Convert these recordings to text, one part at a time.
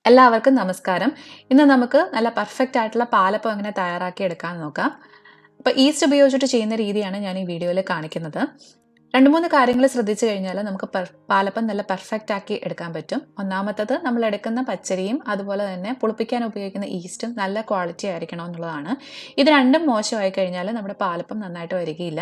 എല്ലാവർക്കും നമസ്കാരം. ഇന്ന് നമുക്ക് നല്ല പെർഫെക്റ്റ് ആയിട്ടുള്ള പാലപ്പം എങ്ങനെ തയ്യാറാക്കി എടുക്കാമെന്ന് നോക്കാം. അപ്പോൾ ഈസ്റ്റ് ഉപയോഗിച്ചിട്ട് ചെയ്യുന്ന രീതിയാണ് ഞാൻ ഈ വീഡിയോയിൽ കാണിക്കുന്നത്. 2-3 കാര്യങ്ങൾ ശ്രദ്ധിച്ചു കഴിഞ്ഞാൽ നമുക്ക് പാലപ്പം നല്ല പെർഫെക്റ്റ് ആക്കി എടുക്കാൻ പറ്റും. ഒന്നാമത്തത് നമ്മൾ എടുക്കുന്ന പച്ചരിയും അതുപോലെ തന്നെ പുളിപ്പിക്കാൻ ഉപയോഗിക്കുന്ന ഈസ്റ്റും നല്ല ക്വാളിറ്റി ആയിരിക്കണം എന്നുള്ളതാണ്. ഇത് രണ്ടും മോശമായി കഴിഞ്ഞാൽ നമ്മുടെ പാലപ്പം നന്നായിട്ട് വരികയില്ല.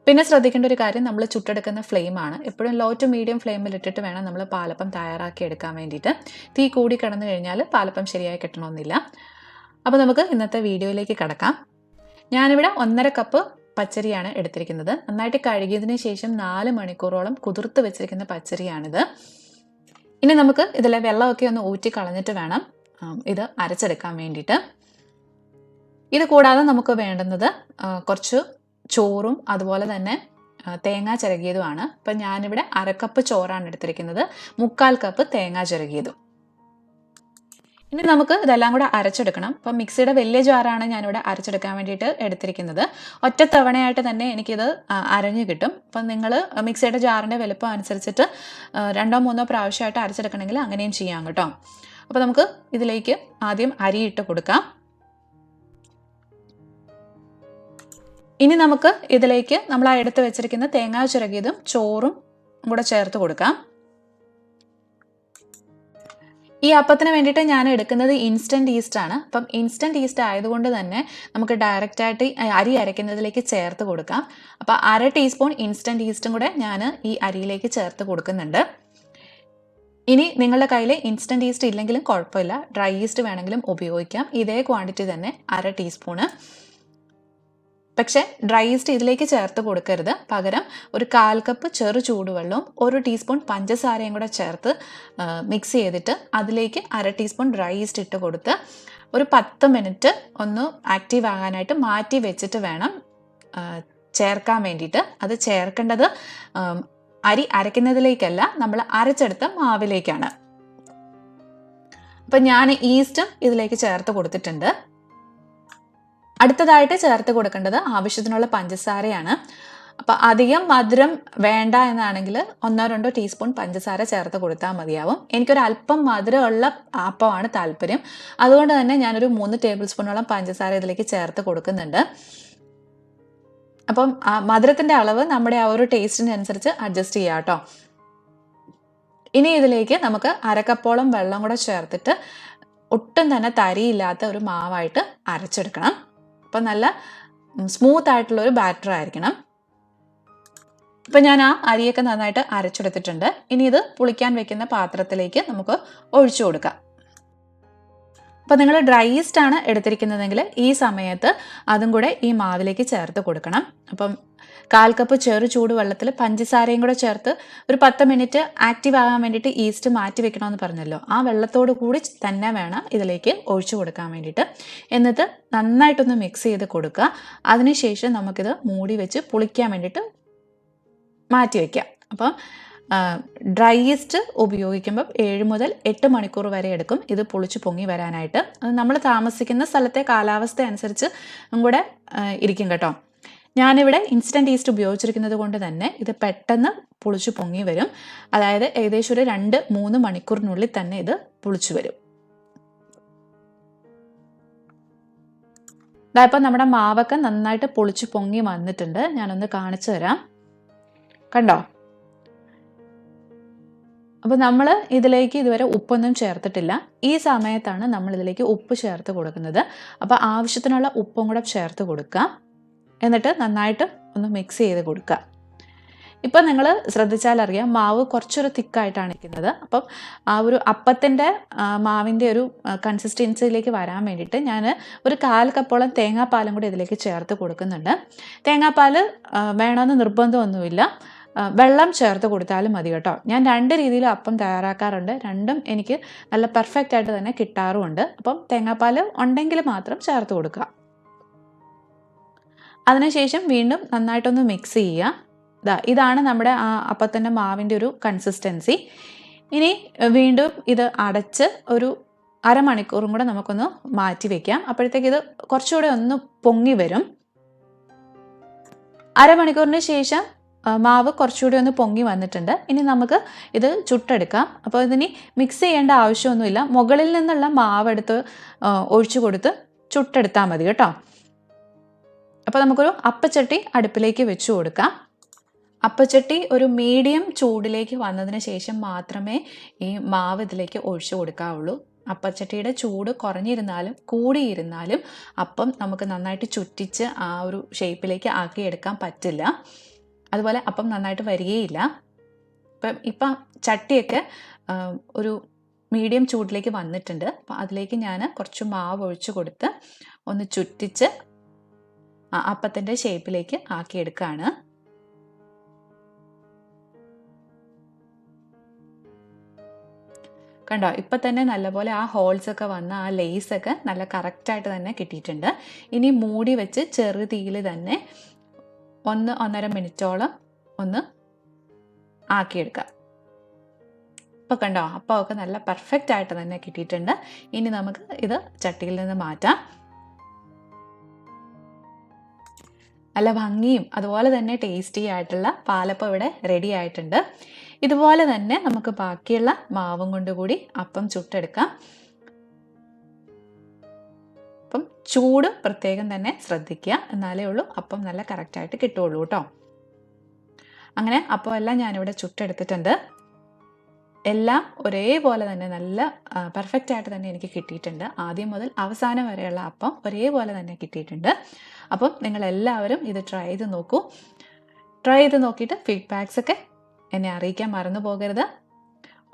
പിന്നെ ശ്രദ്ധിക്കേണ്ട ഒരു കാര്യം, നമ്മൾ ചുട്ടെടുക്കുന്ന ഫ്ലെയിമാണ്. എപ്പോഴും ലോ ടു മീഡിയം ഫ്ലെയിമിൽ ഇട്ടിട്ട് വേണം നമ്മൾ പാലപ്പം തയ്യാറാക്കി എടുക്കാൻ വേണ്ടിയിട്ട്. തീ കൂടി കിടന്നു കഴിഞ്ഞാൽ പാലപ്പം ശരിയായി കിട്ടണമെന്നില്ല. അപ്പോൾ നമുക്ക് ഇന്നത്തെ വീഡിയോയിലേക്ക് കടക്കാം. ഞാനിവിടെ 1.5 കപ്പ് പച്ചരിയാണ് എടുത്തിരിക്കുന്നത്. നന്നായിട്ട് കഴുകിയതിന് ശേഷം 4 മണിക്കൂറോളം കുതിർത്ത് വെച്ചിരിക്കുന്ന പച്ചരിയാണിത്. ഇനി നമുക്ക് ഇതിലെ വെള്ളമൊക്കെ ഒന്ന് ഊറ്റി കളഞ്ഞിട്ട് വേണം ഇത് അരച്ചെടുക്കാൻ വേണ്ടിയിട്ട്. ഇത് കൂടാതെ നമുക്ക് വേണ്ടുന്നത് കുറച്ച് ചോറും അതുപോലെ തന്നെ തേങ്ങ ചിരകിയതുമാണ്. അപ്പം ഞാനിവിടെ 1/2 കപ്പ് ചോറാണ് എടുത്തിരിക്കുന്നത്, 1/4 കപ്പ് തേങ്ങ ചിരകിയതും. ഇനി നമുക്ക് ഇതെല്ലാം കൂടെ അരച്ചെടുക്കണം. അപ്പം മിക്സിയുടെ വലിയ ജാറാണ് ഞാനിവിടെ അരച്ചെടുക്കാൻ വേണ്ടിയിട്ട് എടുത്തിരിക്കുന്നത്. ഒറ്റ തവണയായിട്ട് തന്നെ എനിക്കിത് അരഞ്ഞു കിട്ടും. അപ്പം നിങ്ങൾ മിക്സിയുടെ ജാറിൻ്റെ വലുപ്പം അനുസരിച്ചിട്ട് 2-3 പ്രാവശ്യമായിട്ട് അരച്ചെടുക്കണമെങ്കിൽ അങ്ങനെയും ചെയ്യാം കേട്ടോ. അപ്പോൾ നമുക്ക് ഇതിലേക്ക് ആദ്യം അരിയിട്ട് കൊടുക്കാം. ഇനി നമുക്ക് ഇതിലേക്ക് നമ്മൾ എടുത്ത് വെച്ചിരിക്കുന്ന തേങ്ങ ചിരകിയതും ചോറും കൂടെ ചേർത്ത് കൊടുക്കാം. ഈ അപ്പത്തിന് വേണ്ടിയിട്ട് ഞാൻ എടുക്കുന്നത് ഇൻസ്റ്റൻറ്റ് ഈസ്റ്റ് ആണ്. അപ്പം ഇൻസ്റ്റൻറ്റ് ഈസ്റ്റ് ആയതുകൊണ്ട് തന്നെ നമുക്ക് ഡയറക്റ്റായിട്ട് അരി അരയ്ക്കുന്നതിലേക്ക് ചേർത്ത് കൊടുക്കാം. അപ്പോൾ 1/2 ടീസ്പൂൺ ഇൻസ്റ്റൻറ്റ് ഈസ്റ്റും കൂടെ ഞാൻ ഈ അരിയിലേക്ക് ചേർത്ത് കൊടുക്കുന്നുണ്ട്. ഇനി നിങ്ങളുടെ കയ്യിൽ ഇൻസ്റ്റൻറ്റ് ഈസ്റ്റ് ഇല്ലെങ്കിലും കുഴപ്പമില്ല, ഡ്രൈ ഈസ്റ്റ് വേണമെങ്കിലും ഉപയോഗിക്കാം. ഇതേ ക്വാണ്ടിറ്റി തന്നെ 1/2 ടീസ്പൂണ്. പക്ഷേ ഡ്രൈ ഈസ്റ്റ് ഇതിലേക്ക് ചേർത്ത് കൊടുക്കരുത്. പകരം ഒരു 1/4 കപ്പ് ചെറു ചൂടുവെള്ളവും 1 ടീസ്പൂൺ പഞ്ചസാരയും കൂടെ ചേർത്ത് മിക്സ് ചെയ്തിട്ട് അതിലേക്ക് 1/2 ടീസ്പൂൺ ഡ്രൈ ഈസ്റ്റ് ഇട്ട് കൊടുത്ത് ഒരു 10 മിനിറ്റ് ഒന്ന് ആക്റ്റീവ് ആകാനായിട്ട് മാറ്റി വെച്ചിട്ട് വേണം ചേർക്കാൻ വേണ്ടിയിട്ട്. അത് ചേർക്കേണ്ടത് അരി അരയ്ക്കുന്നതിലേക്കല്ല, നമ്മൾ അരച്ചെടുത്ത മാവിലേക്കാണ്. അപ്പം ഞാൻ ഈസ്റ്റും ഇതിലേക്ക് ചേർത്ത് കൊടുത്തിട്ടുണ്ട്. അടുത്തതായിട്ട് ചേർത്ത് കൊടുക്കേണ്ടത് ആവശ്യത്തിനുള്ള പഞ്ചസാരയാണ്. അപ്പോൾ അധികം മധുരം വേണ്ട എന്നാണെങ്കിൽ 1-2 ടീസ്പൂൺ പഞ്ചസാര ചേർത്ത് കൊടുത്താൽ മതിയാവും. എനിക്കൊരു അല്പം മധുരമുള്ള അപ്പമാണ് താല്പര്യം. അതുകൊണ്ട് തന്നെ ഞാനൊരു 3 ടേബിൾ സ്പൂണോളം പഞ്ചസാര ഇതിലേക്ക് ചേർത്ത് കൊടുക്കുന്നുണ്ട്. അപ്പം മധുരത്തിൻ്റെ അളവ് നമ്മുടെ ആ ഒരു ടേസ്റ്റിനനുസരിച്ച് അഡ്ജസ്റ്റ് ചെയ്യാം കേട്ടോ. ഇനി ഇതിലേക്ക് നമുക്ക് 1/2 കപ്പോളം വെള്ളം കൂടെ ചേർത്തിട്ട് ഒട്ടും തന്നെ തരിയില്ലാത്ത ഒരു മാവായിട്ട് അരച്ചെടുക്കണം. അപ്പം നല്ല സ്മൂത്ത് ആയിട്ടുള്ളൊരു ബാറ്റർ ആയിരിക്കണം. ഇപ്പം ഞാൻ ആ അരിയൊക്കെ നന്നായിട്ട് അരച്ചെടുത്തിട്ടുണ്ട്. ഇനി ഇത് പുളിക്കാൻ വെക്കുന്ന പാത്രത്തിലേക്ക് നമുക്ക് ഒഴിച്ചു കൊടുക്കാം. അപ്പം നിങ്ങൾ ഡ്രൈ ഈസ്റ്റ് ആണ് എടുത്തിരിക്കുന്നതെങ്കിൽ ഈ സമയത്ത് അതും കൂടെ ഈ മാവിലേക്ക് ചേർത്ത് കൊടുക്കണം. അപ്പം 1/4 കപ്പ് ചെറു ചൂടുവെള്ളത്തിൽ പഞ്ചസാരയും കൂടെ ചേർത്ത് ഒരു 10 മിനിറ്റ് ആക്റ്റീവ് ആകാൻ വേണ്ടിയിട്ട് ഈസ്റ്റ് മാറ്റി വെക്കണമെന്ന് പറഞ്ഞല്ലോ, ആ വെള്ളത്തോട് കൂടി തന്നെ വേണം ഇതിലേക്ക് ഒഴിച്ചു കൊടുക്കാൻ വേണ്ടിയിട്ട്. എന്നിട്ട് നന്നായിട്ടൊന്ന് മിക്സ് ചെയ്ത് കൊടുക്കുക. അതിനുശേഷം നമുക്കിത് മൂടി വെച്ച് പുളിക്കാൻ വേണ്ടിയിട്ട് മാറ്റി വയ്ക്കാം. അപ്പം ഡ്രൈ ഈസ്റ്റ് ഉപയോഗിക്കുമ്പോൾ 7 മുതൽ 8 മണിക്കൂർ വരെ എടുക്കും ഇത് പുളിച്ച് പൊങ്ങി വരാനായിട്ട്. അത് നമ്മൾ താമസിക്കുന്ന സ്ഥലത്തെ കാലാവസ്ഥ അനുസരിച്ച് കൂടെ ഇരിക്കും കേട്ടോ. ഞാനിവിടെ ഇൻസ്റ്റൻറ്റ് ഈസ്റ്റ് ഉപയോഗിച്ചിരിക്കുന്നത് കൊണ്ട് തന്നെ ഇത് പെട്ടെന്ന് പുളിച്ച് പൊങ്ങി വരും. അതായത് ഏകദേശം ഒരു 2-3 മണിക്കൂറിനുള്ളിൽ തന്നെ ഇത് പുളിച്ചു വരും. ഇപ്പം നമ്മുടെ മാവൊക്കെ നന്നായിട്ട് പൊളിച്ച് പൊങ്ങി വന്നിട്ടുണ്ട്. ഞാനൊന്ന് കാണിച്ചു തരാം, കണ്ടോ? അപ്പോൾ നമ്മൾ ഇതിലേക്ക് ഇതുവരെ ഉപ്പൊന്നും ചേർത്തിട്ടില്ല. ഈ സമയത്താണ് നമ്മൾ ഇതിലേക്ക് ഉപ്പ് ചേർത്ത് കൊടുക്കുന്നത്. അപ്പോൾ ആവശ്യത്തിനുള്ള ഉപ്പും കൂടെ ചേർത്ത് കൊടുക്കുക. എന്നിട്ട് നന്നായിട്ട് ഒന്ന് മിക്സ് ചെയ്ത് കൊടുക്കുക. ഇപ്പം നിങ്ങൾ ശ്രദ്ധിച്ചാൽ അറിയാം, മാവ് കുറച്ചൊരു തിക്കായിട്ടാണ് ഇരിക്കുന്നത്. അപ്പം ആ ഒരു അപ്പത്തിൻ്റെ മാവിൻ്റെ ഒരു കൺസിസ്റ്റൻസിയിലേക്ക് വരാൻ വേണ്ടിയിട്ട് ഞാൻ ഒരു 1/4 കപ്പോളം തേങ്ങാപ്പാലും കൂടി ഇതിലേക്ക് ചേർത്ത് കൊടുക്കുന്നുണ്ട്. തേങ്ങാപ്പാൽ വേണമെന്ന് നിർബന്ധമൊന്നുമില്ല, വെള്ളം ചേർത്ത് കൊടുത്താലും മതി കേട്ടോ. ഞാൻ 2 രീതിയിൽ അപ്പം തയ്യാറാക്കാറുണ്ട്. രണ്ടും എനിക്ക് നല്ല പെർഫെക്റ്റ് ആയിട്ട് തന്നെ കിട്ടാറുമുണ്ട്. അപ്പം തേങ്ങാപ്പാൽ ഉണ്ടെങ്കിൽ മാത്രം ചേർത്ത് കൊടുക്കുക. അതിനുശേഷം വീണ്ടും നന്നായിട്ടൊന്ന് മിക്സ് ചെയ്യുക. ഇതാണ് നമ്മുടെ ആ അപ്പത്തിൻ്റെ മാവിൻ്റെ ഒരു കൺസിസ്റ്റൻസി. ഇനി വീണ്ടും ഇത് അടച്ച് ഒരു അരമണിക്കൂറും കൂടെ നമുക്കൊന്ന് മാറ്റി വയ്ക്കാം. അപ്പോഴത്തേക്ക് ഇത് കുറച്ചുകൂടെ ഒന്ന് പൊങ്ങി വരും. അരമണിക്കൂറിന് ശേഷം മാവ് കുറച്ചുകൂടി ഒന്ന് പൊങ്ങി വന്നിട്ടുണ്ട്. ഇനി നമുക്ക് ഇത് ചുട്ടെടുക്കാം. അപ്പോൾ ഇതിനി മിക്സ് ചെയ്യേണ്ട ആവശ്യമൊന്നുമില്ല. മുകളിൽ നിന്നുള്ള മാവെടുത്ത് ഒഴിച്ചു കൊടുത്ത് ചുട്ടെടുത്താൽ മതി കേട്ടോ. അപ്പോൾ നമുക്കൊരു അപ്പച്ചട്ടി അടുപ്പിലേക്ക് വെച്ച് കൊടുക്കാം. അപ്പച്ചട്ടി ഒരു മീഡിയം ചൂടിലേക്ക് വന്നതിന് ശേഷം മാത്രമേ ഈ മാവ് ഇതിലേക്ക് ഒഴിച്ചു കൊടുക്കാവുള്ളൂ. അപ്പച്ചട്ടിയുടെ ചൂട് കുറഞ്ഞിരുന്നാലും കൂടിയിരുന്നാലും അപ്പം നമുക്ക് നന്നായിട്ട് ചുറ്റിച്ച് ആ ഒരു ഷേപ്പിലേക്ക് ആക്കിയെടുക്കാൻ പറ്റില്ല. അതുപോലെ അപ്പം നന്നായിട്ട് വരികയില്ല. ഇപ്പം ചട്ടിയൊക്കെ ഒരു മീഡിയം ചൂടിലേക്ക് വന്നിട്ടുണ്ട്. അപ്പം അതിലേക്ക് ഞാൻ കുറച്ച് മാവ് ഒഴിച്ചു കൊടുത്ത് ഒന്ന് ചുറ്റിച്ച് അപ്പത്തിൻ്റെ ഷേപ്പിലേക്ക് ആക്കിയെടുക്കുകയാണ്. കണ്ടോ, ഇപ്പം തന്നെ നല്ലപോലെ ആ ഹോൾസൊക്കെ വന്ന് ആ ലേസൊക്കെ നല്ല കറക്റ്റായിട്ട് തന്നെ കിട്ടിയിട്ടുണ്ട്. ഇനി മൂടി വെച്ച് ചെറുതീയിൽ തന്നെ 1-1.5 മിനിറ്റോളം ഒന്ന് ആക്കിയെടുക്കാം. ഇപ്പോൾ കണ്ടോ, അപ്പോൾ ഒക്കെ നല്ല പെർഫെക്റ്റ് ആയിട്ട് തന്നെ കിട്ടിയിട്ടുണ്ട്. ഇനി നമുക്ക് ഇത് ചട്ടിയിൽ നിന്ന് മാറ്റാം. നല്ല ഭംഗിയും അതുപോലെ തന്നെ ടേസ്റ്റി ആയിട്ടുള്ള പാലപ്പം ഇവിടെ റെഡി ആയിട്ടുണ്ട്. ഇതുപോലെ തന്നെ നമുക്ക് ബാക്കിയുള്ള മാവും കൊണ്ട് കൂടി അപ്പം ചുട്ടെടുക്കാം. അപ്പം ചൂട് പ്രത്യേകം തന്നെ ശ്രദ്ധിക്കുക, എന്നാലേ ഉള്ളൂ അപ്പം നല്ല കറക്റ്റായിട്ട് കിട്ടുള്ളൂ കേട്ടോ. അങ്ങനെ അപ്പം എല്ലാം ഞാനിവിടെ ചുട്ടെടുത്തിട്ടുണ്ട്. എല്ലാം ഒരേപോലെ തന്നെ നല്ല പെർഫെക്റ്റ് ആയിട്ട് തന്നെ എനിക്ക് കിട്ടിയിട്ടുണ്ട്. ആദ്യം മുതൽ അവസാനം വരെയുള്ള അപ്പം ഒരേപോലെ തന്നെ കിട്ടിയിട്ടുണ്ട്. അപ്പം നിങ്ങളെല്ലാവരും ഇത് ട്രൈ ചെയ്ത് നോക്കൂ. ട്രൈ ചെയ്ത് നോക്കിയിട്ട് ഫീഡ്ബാക്സ് ഒക്കെ എന്നെ അറിയിക്കാൻ മറന്നു പോകരുത്.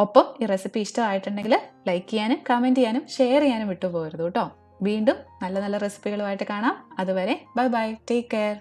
ഒപ്പം ഈ റെസിപ്പി ഇഷ്ടമായിട്ടുണ്ടെങ്കിൽ ലൈക്ക് ചെയ്യാനും കമൻറ്റ് ചെയ്യാനും ഷെയർ ചെയ്യാനും വിട്ടുപോകരുത് കേട്ടോ. വീണ്ടും നല്ല നല്ല റെസിപ്പികളുമായിട്ട് കാണാം. അതുവരെ ബൈ ബൈ, ടേക്ക് കെയർ.